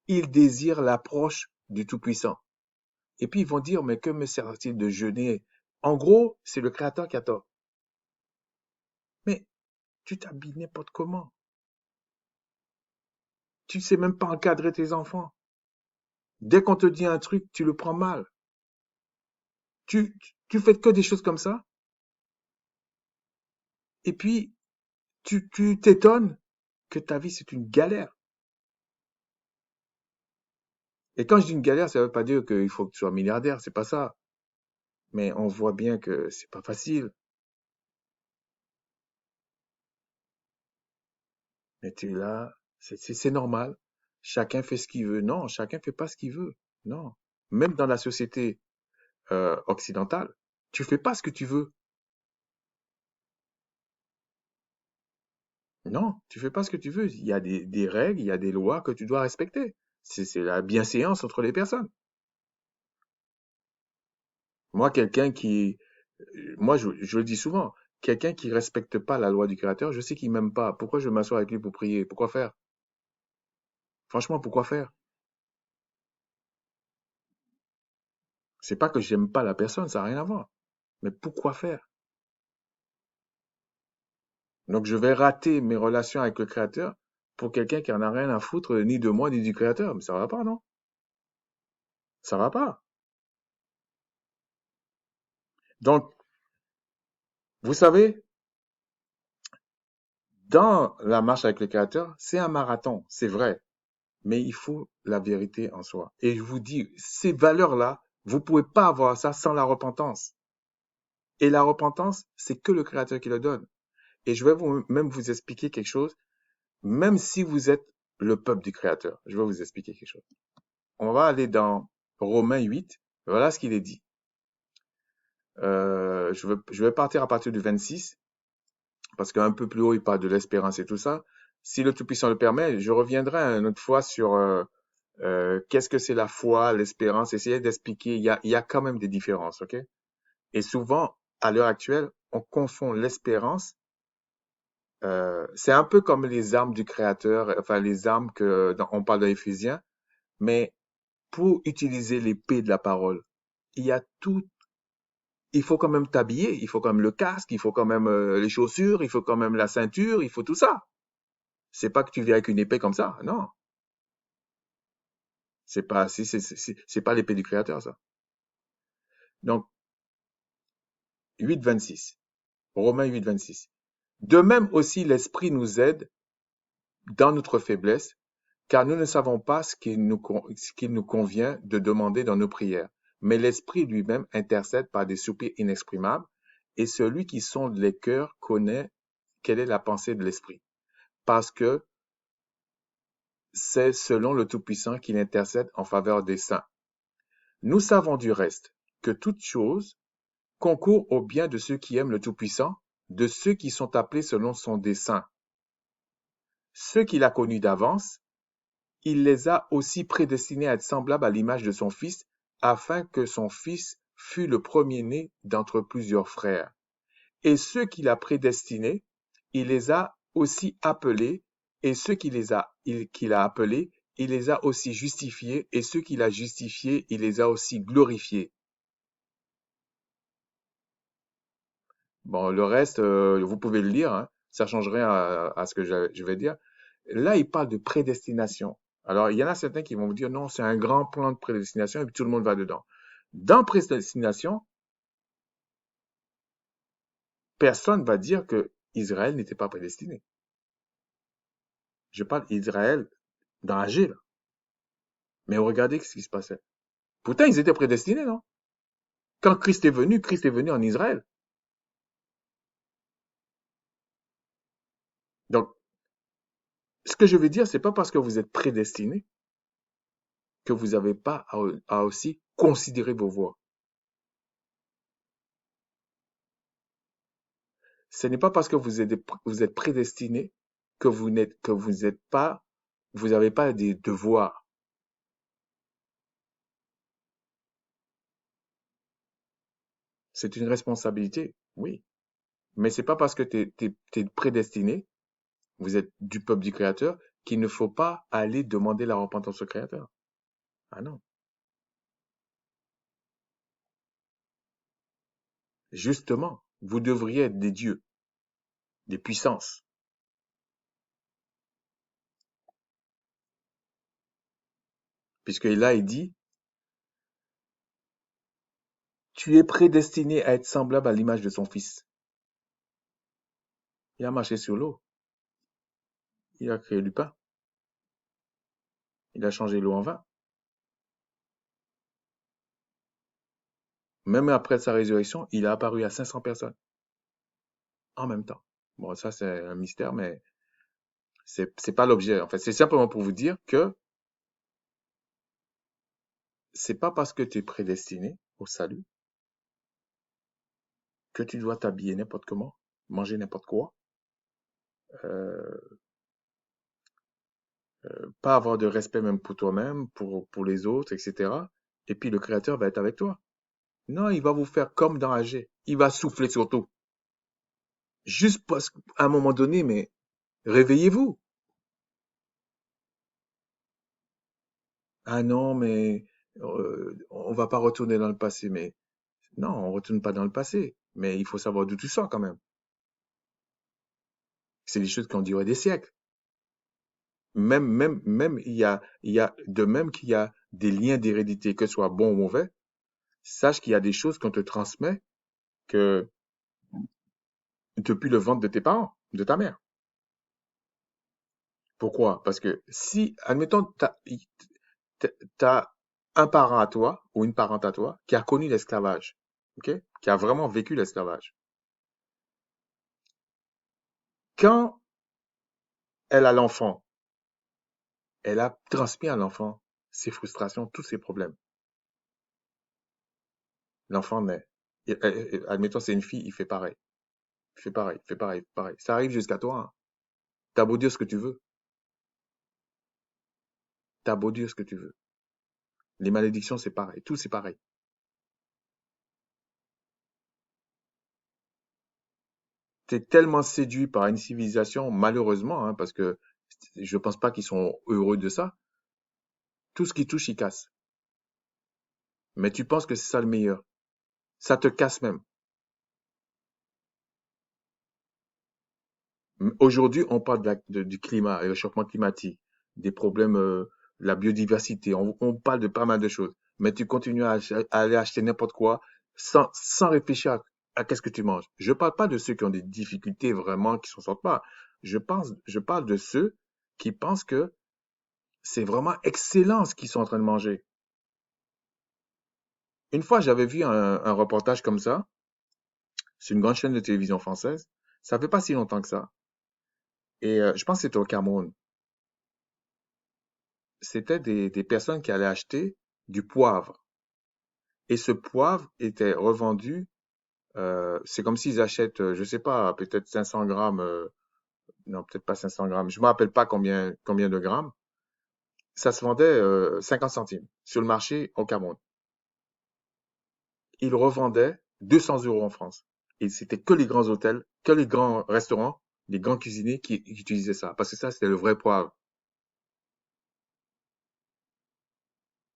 Il désire l'approche du Tout-Puissant. Et puis ils vont dire, mais que me sert-il de jeûner? En gros, c'est le Créateur qui a tort. Mais tu t'habilles n'importe comment. Tu sais même pas encadrer tes enfants. Dès qu'on te dit un truc, tu le prends mal. Tu fais que des choses comme ça. Et puis, tu t'étonnes que ta vie, c'est une galère. Et quand je dis une galère, ça veut pas dire qu'il faut que tu sois milliardaire, c'est pas ça. Mais on voit bien que c'est pas facile. Mais tu es là, c'est normal. Chacun fait ce qu'il veut. Non, chacun fait pas ce qu'il veut. Non. Même dans la société occidentale, tu fais pas ce que tu veux. Non, tu fais pas ce que tu veux. Il y a des règles, il y a des lois que tu dois respecter. C'est la bienséance entre les personnes. Moi, je le dis souvent, quelqu'un qui respecte pas la loi du Créateur, je sais qu'il m'aime pas. Pourquoi je m'assois avec lui pour prier? Pourquoi faire? Franchement, pourquoi faire? C'est pas que j'aime pas la personne, ça n'a rien à voir. Mais pourquoi faire? Donc, je vais rater mes relations avec le Créateur pour quelqu'un qui en a rien à foutre ni de moi ni du Créateur. Mais ça va pas, non? Ça va pas. Donc, vous savez, dans la marche avec le Créateur, c'est un marathon, c'est vrai. Mais il faut la vérité en soi. Et je vous dis, ces valeurs-là, vous pouvez pas avoir ça sans la repentance. Et la repentance, c'est que le Créateur qui le donne. Et je vais même vous expliquer quelque chose, même si vous êtes le peuple du Créateur. Je vais vous expliquer quelque chose. On va aller dans Romains 8. Voilà ce qu'il est dit. Je vais partir à partir du 26, parce qu'un peu plus haut, il parle de l'espérance et tout ça. Si le Tout-Puissant le permet, je reviendrai une autre fois sur qu'est-ce que c'est la foi, l'espérance, essayer d'expliquer. Il y a quand même des différences, ok? Et souvent, à l'heure actuelle, on confond l'espérance. C'est un peu comme les armes du Créateur, enfin les armes on parle dans Éphésiens, mais pour utiliser l'épée de la parole, il y a tout. Il faut quand même t'habiller, il faut quand même le casque, il faut quand même les chaussures, il faut quand même la ceinture, il faut tout ça. C'est pas que tu viens avec une épée comme ça, non. C'est pas l'épée du Créateur, ça. Donc, 8,26. Romains 8,26. De même aussi, l'Esprit nous aide dans notre faiblesse, car nous ne savons pas ce qu'il nous convient de demander dans nos prières. Mais l'Esprit lui-même intercède par des soupirs inexprimables, et celui qui sonde les cœurs connaît quelle est la pensée de l'Esprit, parce que c'est selon le Tout-Puissant qu'il intercède en faveur des saints. Nous savons du reste que toute chose concourt au bien de ceux qui aiment le Tout-Puissant, de ceux qui sont appelés selon son dessein. Ceux qu'il a connus d'avance, il les a aussi prédestinés à être semblables à l'image de son Fils, afin que son Fils fût le premier-né d'entre plusieurs frères. Et ceux qu'il a prédestinés, il les a aussi appelés, et ceux qu'il a appelés, il les a aussi justifiés, et ceux qu'il a justifiés, il les a aussi glorifiés. Bon, le reste, vous pouvez le lire, hein, ça changerait à ce que je vais dire. Là, il parle de prédestination. Alors, il y en a certains qui vont vous dire, non, c'est un grand plan de prédestination et puis tout le monde va dedans. Dans prédestination, personne va dire que Israël n'était pas prédestiné. Je parle d'Israël dans Agé, là. Mais regardez ce qui se passait. Pourtant, ils étaient prédestinés, non? Quand Christ est venu en Israël. Donc, ce que je veux dire, c'est pas parce que vous êtes prédestiné que vous n'avez pas à aussi considérer vos voies. Ce n'est pas parce que vous êtes prédestiné que vous n'êtes pas, vous n'avez pas des devoirs. C'est une responsabilité, oui. Mais c'est pas parce que t'es prédestiné, vous êtes du peuple du Créateur, qu'il ne faut pas aller demander la repentance au Créateur. Ah non. Justement, vous devriez être des dieux. des puissances. Puisque là, il dit, tu es prédestiné à être semblable à l'image de son fils. Il a marché sur l'eau. Il a créé du pain. Il a changé l'eau en vin. Même après sa résurrection, il a apparu à 500 personnes en même temps. Bon, ça, c'est un mystère, mais c'est pas l'objet. En fait, c'est simplement pour vous dire que c'est pas parce que tu es prédestiné au salut que tu dois t'habiller n'importe comment, manger n'importe quoi, euh, pas avoir de respect même pour toi-même, pour les autres, etc. Et puis le Créateur va être avec toi. Non, il va vous faire comme dans AG. Il va souffler sur tout. Juste parce qu'à un moment donné, mais réveillez-vous. Ah non, mais on va pas retourner dans le passé. Mais non, on retourne pas dans le passé. Mais il faut savoir d'où tu sors quand même. C'est des choses qui ont duré des siècles. Même, il y a, de même qu'il y a des liens d'hérédité, que ce soit bon ou mauvais, sache qu'il y a des choses qu'on te transmet que depuis le ventre de tes parents, de ta mère. Pourquoi? Parce que si, admettons, t'as un parent à toi ou une parente à toi qui a connu l'esclavage, ok? Qui a vraiment vécu l'esclavage. Quand elle a l'enfant, elle a transmis à l'enfant ses frustrations, tous ses problèmes. L'enfant naît. Admettons, c'est une fille, il fait pareil. Il fait pareil, il fait pareil, il fait pareil. Ça arrive jusqu'à toi, hein. T'as beau dire ce que tu veux. T'as beau dire ce que tu veux. Les malédictions, c'est pareil. Tout, c'est pareil. T'es tellement séduit par une civilisation, malheureusement, hein, parce que je pense pas qu'ils sont heureux de ça. Tout ce qui touche, il casse. Mais tu penses que c'est ça le meilleur. Ça te casse même. Aujourd'hui, on parle du climat et le réchauffement climatique, des problèmes, la biodiversité. On parle de pas mal de choses. Mais tu continues à aller acheter n'importe quoi sans réfléchir à qu'est-ce que tu manges. Je parle pas de ceux qui ont des difficultés vraiment, qui s'en sortent pas. Je parle de ceux qui pensent que c'est vraiment excellent ce qu'ils sont en train de manger. Une fois, j'avais vu un reportage comme ça. C'est une grande chaîne de télévision française. Ça fait pas si longtemps que ça. Et je pense que c'était au Cameroun. C'était des personnes qui allaient acheter du poivre. Et ce poivre était revendu, c'est comme s'ils achètent, je sais pas, peut-être 500 grammes, non, peut-être pas 500 grammes, je me rappelle pas combien de grammes. Ça se vendait 50 centimes sur le marché au Cameroun. Ils revendaient 200 euros en France. Et c'était que les grands hôtels, que les grands restaurants, les grands cuisiniers qui utilisaient ça. Parce que ça, c'était le vrai poivre.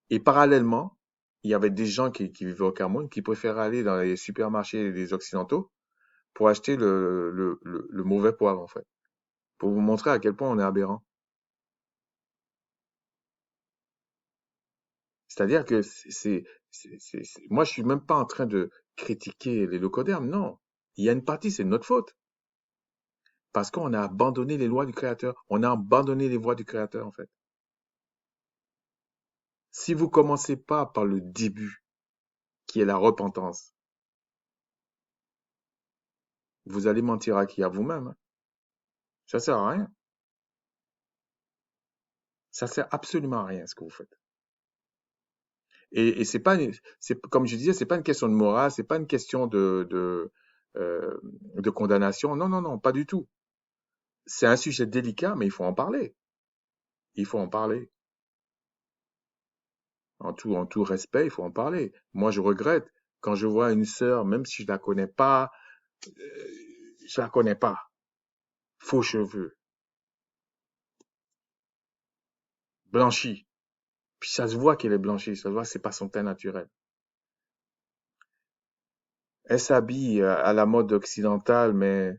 Et parallèlement, il y avait des gens qui vivaient au Cameroun qui préféraient aller dans les supermarchés des Occidentaux pour acheter le mauvais poivre, en fait. Pour vous montrer à quel point on est aberrant. C'est-à-dire que moi, je suis même pas en train de critiquer les locaux-d'herbe, non. Il y a une partie, c'est de notre faute. Parce qu'on a abandonné les lois du Créateur. On a abandonné les voies du Créateur, en fait. Si vous commencez pas par le début, qui est la repentance, vous allez mentir à qui? À vous-même, hein. Ça sert à rien. Ça sert absolument à rien, ce que vous faites. Et c'est pas, comme je disais, c'est pas une question de morale, c'est pas une question de condamnation. Non, non, non, pas du tout. C'est un sujet délicat, mais il faut en parler. Il faut en parler. En tout respect, il faut en parler. Moi, je regrette quand je vois une sœur, même si je la connais pas, je la connais pas. Faux cheveux, blanchie. Puis ça se voit qu'elle est blanchie, ça se voit que c'est pas son teint naturel. Elle s'habille à la mode occidentale, mais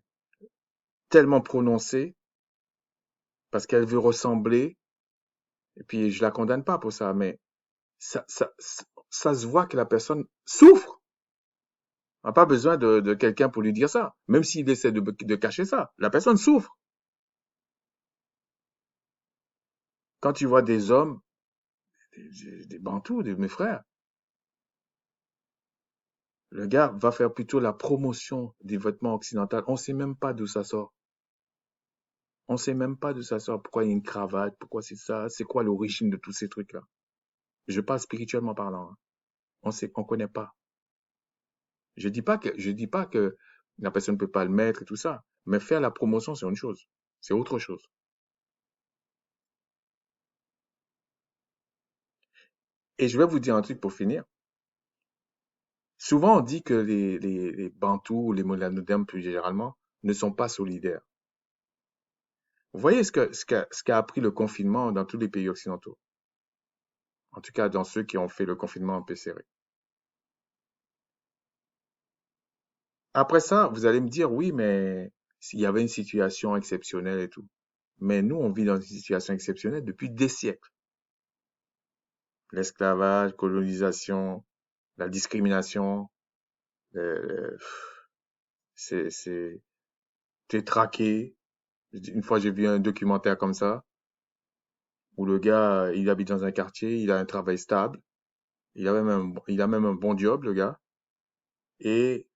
tellement prononcée parce qu'elle veut ressembler, et puis je la condamne pas pour ça, mais ça se voit que la personne souffre. On n'a pas besoin de quelqu'un pour lui dire ça, même s'il essaie de cacher ça. La personne souffre. Quand tu vois des hommes, des bantous, mes frères, le gars va faire plutôt la promotion des vêtements occidentaux. On sait même pas d'où ça sort. On sait même pas d'où ça sort. Pourquoi il y a une cravate, pourquoi c'est ça, c'est quoi l'origine de tous ces trucs-là. Je parle spirituellement parlant, hein. On connaît pas. Je dis pas que la personne ne peut pas le mettre et tout ça. Mais faire la promotion, c'est une chose. C'est autre chose. Et je vais vous dire un truc pour finir. Souvent, on dit que les Bantous ou les Molanodermes plus généralement ne sont pas solidaires. Vous voyez ce qu'a appris le confinement dans tous les pays occidentaux. En tout cas, dans ceux qui ont fait le confinement un peu serré. Après ça, vous allez me dire, oui, mais s'il y avait une situation exceptionnelle et tout. Mais nous, on vit dans une situation exceptionnelle depuis des siècles. L'esclavage, colonisation, la discrimination, euh, c'est, t'es traqué. Une fois, j'ai vu un documentaire comme ça, où le gars, il habite dans un quartier, il a un travail stable, il a même un bon job, le gars, et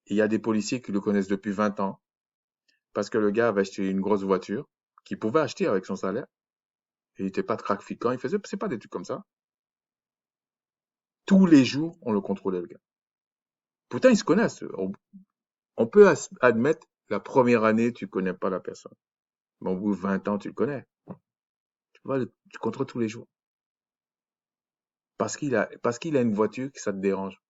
il y a des policiers qui le connaissent depuis 20 ans, parce que le gars avait acheté une grosse voiture, qu'il pouvait acheter avec son salaire, et il n'était pas trafiquant, il faisait, c'est pas des trucs comme ça. Tous les jours, on le contrôlait, le gars. Pourtant, ils se connaissent. On peut admettre, la première année, tu connais pas la personne. Mais au bout de 20 ans, tu le connais. Tu vois, tu contrôles tous les jours. Parce qu'il a une voiture que ça te dérange.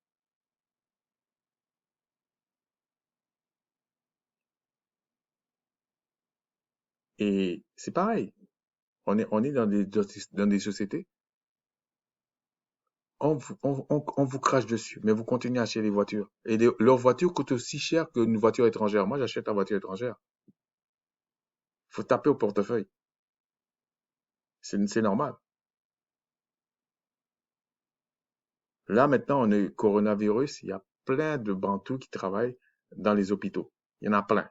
Et c'est pareil. On est dans des sociétés, on vous crache dessus, mais vous continuez à acheter les voitures. Et leurs voitures coûtent aussi cher qu'une voiture étrangère. Moi, j'achète la voiture étrangère. Faut taper au portefeuille. C'est normal. Là, maintenant, on est coronavirus. Il y a plein de Bantous qui travaillent dans les hôpitaux. Il y en a plein.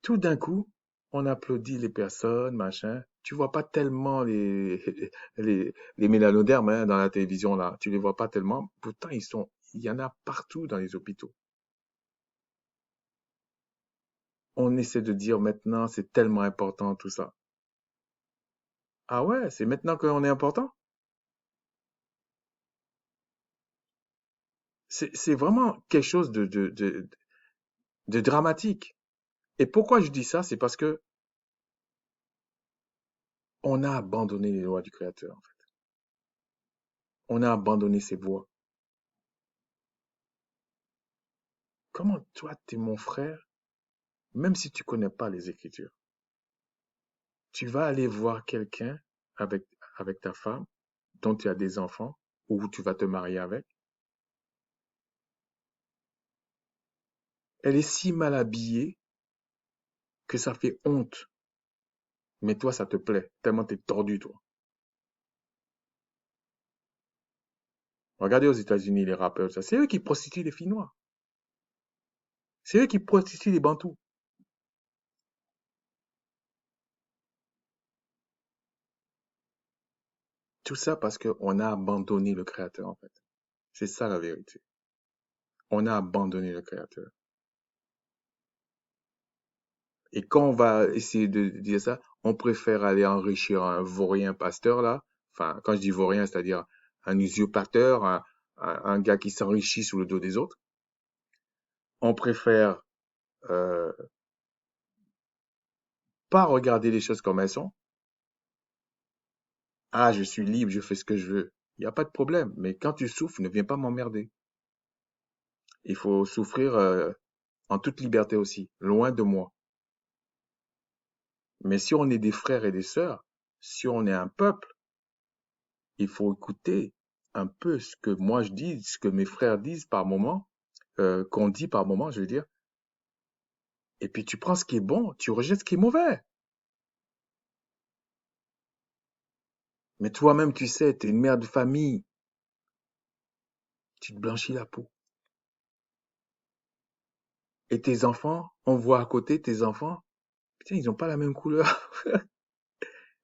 Tout d'un coup, on applaudit les personnes, machin. Tu vois pas tellement les mélanodermes hein, dans la télévision là. Tu les vois pas tellement. Pourtant, il y en a partout dans les hôpitaux. On essaie de dire maintenant, c'est tellement important tout ça. Ah ouais, c'est maintenant qu'on est important? C'est vraiment quelque chose de dramatique. Et pourquoi je dis ça? C'est parce que on a abandonné les lois du Créateur, en fait. On a abandonné ses voies. Comment toi, t'es mon frère, même si tu connais pas les Écritures, tu vas aller voir quelqu'un avec, avec ta femme, dont tu as des enfants, ou tu vas te marier avec. Elle est si mal habillée que ça fait honte. Mais toi, ça te plaît, tellement t'es tordu, toi. Regardez aux États-Unis, les rappeurs, ça, c'est eux qui prostituent les filles noires. C'est eux qui prostituent les bantous. Tout ça parce qu'on a abandonné le Créateur, en fait. C'est ça la vérité. On a abandonné le Créateur. Et quand on va essayer de dire ça, on préfère aller enrichir un vaurien pasteur, là. Enfin, quand je dis vaurien, c'est-à-dire un usurpateur, un gars qui s'enrichit sous le dos des autres. On préfère euh, pas regarder les choses comme elles sont. Ah, je suis libre, je fais ce que je veux. Il n'y a pas de problème. Mais quand tu souffres, ne viens pas m'emmerder. Il faut souffrir en toute liberté aussi, loin de moi. Mais si on est des frères et des sœurs, si on est un peuple, il faut écouter un peu ce que moi je dis, ce que mes frères disent par moment. qu'on dit par moment, je veux dire, et puis tu prends ce qui est bon, tu rejettes ce qui est mauvais. Mais toi-même, tu sais, tu es une mère de famille, tu te blanchis la peau. Et tes enfants, on voit à côté tes enfants, putain, ils ont pas la même couleur.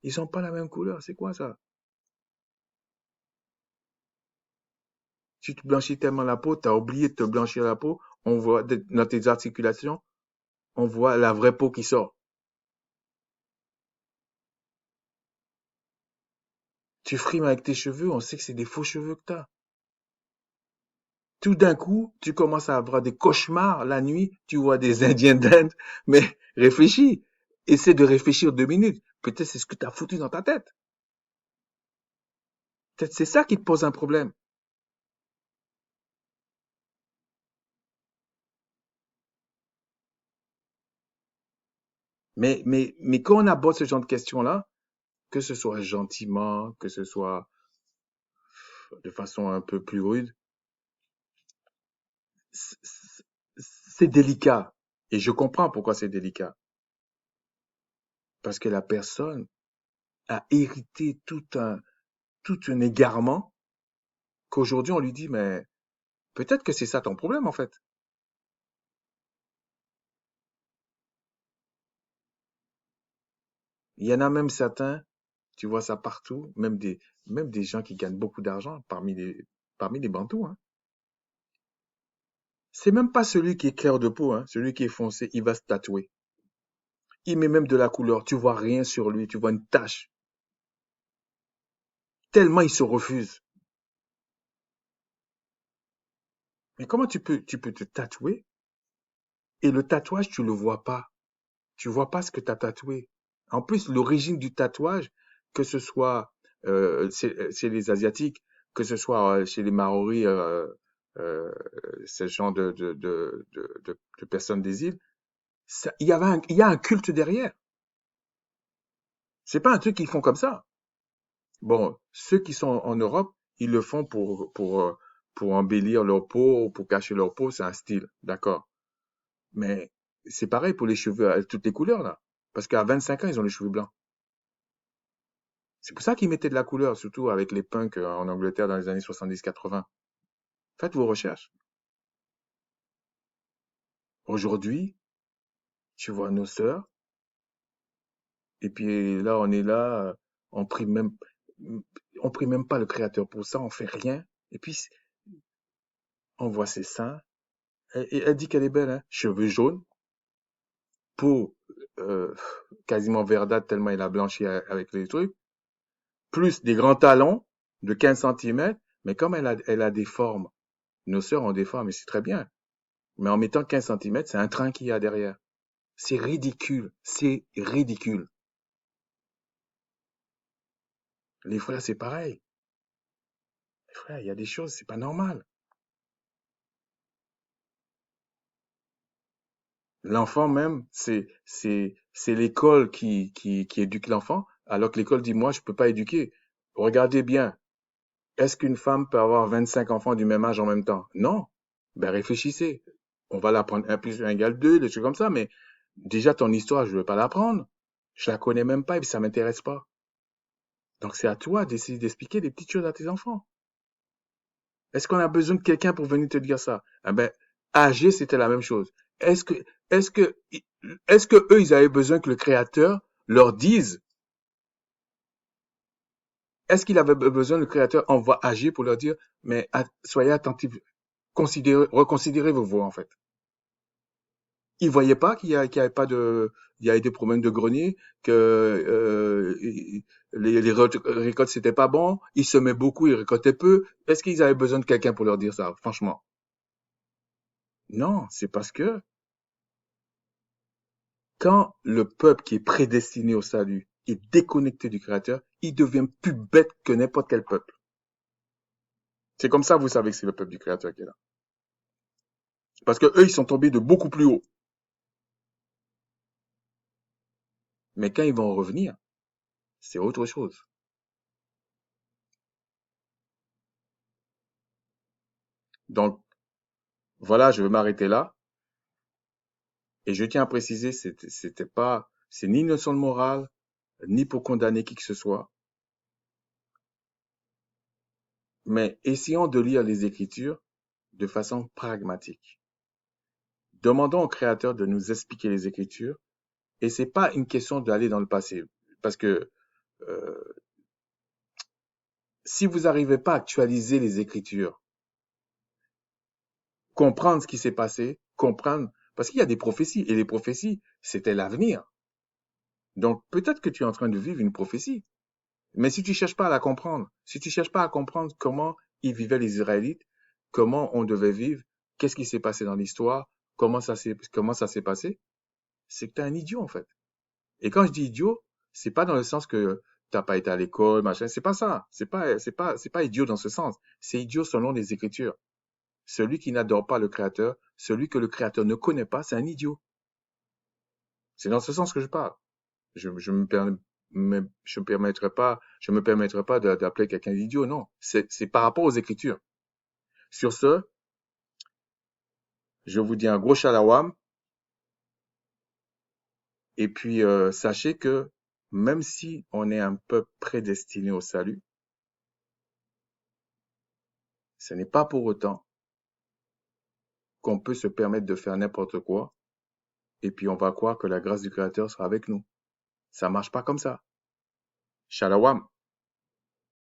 Ils ont pas la même couleur, c'est quoi ça? Tu te blanchis tellement la peau, tu as oublié de te blanchir la peau, on voit dans tes articulations, on voit la vraie peau qui sort. Tu frimes avec tes cheveux, on sait que c'est des faux cheveux que tu as. Tout d'un coup, tu commences à avoir des cauchemars la nuit, tu vois des Indiens d'Inde, mais réfléchis, essaie de réfléchir 2 minutes. Peut-être c'est ce que tu as foutu dans ta tête. Peut-être c'est ça qui te pose un problème. Mais quand on aborde ce genre de questions-là, que ce soit gentiment, que ce soit de façon un peu plus rude, c'est délicat. Et je comprends pourquoi c'est délicat. Parce que la personne a hérité tout un égarement qu'aujourd'hui on lui dit, mais peut-être que c'est ça ton problème en fait. Il y en a même certains, tu vois ça partout, même des gens qui gagnent beaucoup d'argent parmi les bantous, hein. C'est même pas celui qui est clair de peau, hein, celui qui est foncé, il va se tatouer. Il met même de la couleur, tu vois rien sur lui, tu vois une tache. Tellement il se refuse. Mais comment tu peux te tatouer et le tatouage, tu le vois pas. Tu vois pas ce que tu as tatoué. En plus, l'origine du tatouage, que ce soit chez les Asiatiques, que ce soit chez les Maoris, euh, ce genre de personnes des îles, il y a un culte derrière. C'est pas un truc qu'ils font comme ça. Bon, ceux qui sont en Europe, ils le font pour embellir leur peau, pour cacher leur peau, c'est un style, d'accord. Mais c'est pareil pour les cheveux à toutes les couleurs, là. Parce qu'à 25 ans, ils ont les cheveux blancs. C'est pour ça qu'ils mettaient de la couleur, surtout avec les punks en Angleterre dans les années 70-80. Faites vos recherches. Aujourd'hui, tu vois nos sœurs, et puis là, on est là, on prie même, on prie même pas le Créateur pour ça, on fait rien. Et puis, on voit ses seins. Et elle dit qu'elle est belle, hein. Cheveux jaunes, peau quasiment verdâtre tellement elle a blanchi avec les trucs, plus des grands talons de 15 centimètres, mais comme elle a des formes, nos sœurs ont des formes, et c'est très bien. Mais en mettant 15 centimètres, c'est un train qu'il y a derrière. C'est ridicule. C'est ridicule. Les frères, c'est pareil. Les frères, il y a des choses, c'est pas normal. L'enfant même, c'est l'école qui éduque l'enfant, alors que l'école dit, moi, je peux pas éduquer. Regardez bien. Est-ce qu'une femme peut avoir 25 enfants du même âge en même temps? Non. Ben, réfléchissez. On va l'apprendre 1 plus 1 égale 2, des trucs comme ça, mais déjà, ton histoire, je veux pas l'apprendre. Je la connais même pas et puis ça m'intéresse pas. Donc, c'est à toi d'essayer d'expliquer des petites choses à tes enfants. Est-ce qu'on a besoin de quelqu'un pour venir te dire ça? Eh ben, AG, c'était la même chose. Est-ce que, est-ce que, est-ce que eux, ils avaient besoin que le créateur leur dise, est-ce qu'il avait besoin que le créateur envoie AG pour leur dire, mais soyez attentifs, reconsidérez vos voix, en fait. Ils voyaient pas qu'il y avait pas de, il y avait des problèmes de grenier, que, les récoltes c'était pas bon, ils semaient beaucoup, ils récoltaient peu. Est-ce qu'ils avaient besoin de quelqu'un pour leur dire ça? Franchement. Non, c'est parce que quand le peuple qui est prédestiné au salut est déconnecté du Créateur, il devient plus bête que n'importe quel peuple. C'est comme ça, vous savez que c'est le peuple du Créateur qui est là. Parce que eux, ils sont tombés de beaucoup plus haut. Mais quand ils vont revenir, c'est autre chose. Donc, Voilà, je vais m'arrêter là. Et je tiens à préciser, c'est ni une leçon de morale, ni pour condamner qui que ce soit. Mais essayons de lire les Écritures de façon pragmatique. Demandons au Créateur de nous expliquer les Écritures. Et c'est pas une question d'aller dans le passé. Parce que euh, si vous n'arrivez pas à actualiser les Écritures, comprendre ce qui s'est passé, comprendre, parce qu'il y a des prophéties, et les prophéties, c'était l'avenir. Donc peut-être que tu es en train de vivre une prophétie. Mais si tu ne cherches pas à la comprendre, si tu ne cherches pas à comprendre comment ils vivaient les Israélites, comment on devait vivre, qu'est-ce qui s'est passé dans l'histoire, comment ça s'est passé, c'est que tu es un idiot en fait. Et quand je dis idiot, c'est pas dans le sens que tu n'as pas été à l'école, machin, c'est pas ça. C'est pas idiot dans ce sens. C'est idiot selon les Écritures. Celui qui n'adore pas le Créateur, celui que le Créateur ne connaît pas, c'est un idiot. C'est dans ce sens que je parle. Je me permettrai pas d'appeler quelqu'un d'idiot, non. C'est par rapport aux Écritures. Sur ce, je vous dis un gros shalawam. Et puis, sachez que même si on est un peuple prédestiné au salut, ce n'est pas pour autant qu'on peut se permettre de faire n'importe quoi. Et puis, on va croire que la grâce du Créateur sera avec nous. Ça marche pas comme ça. Shalawam.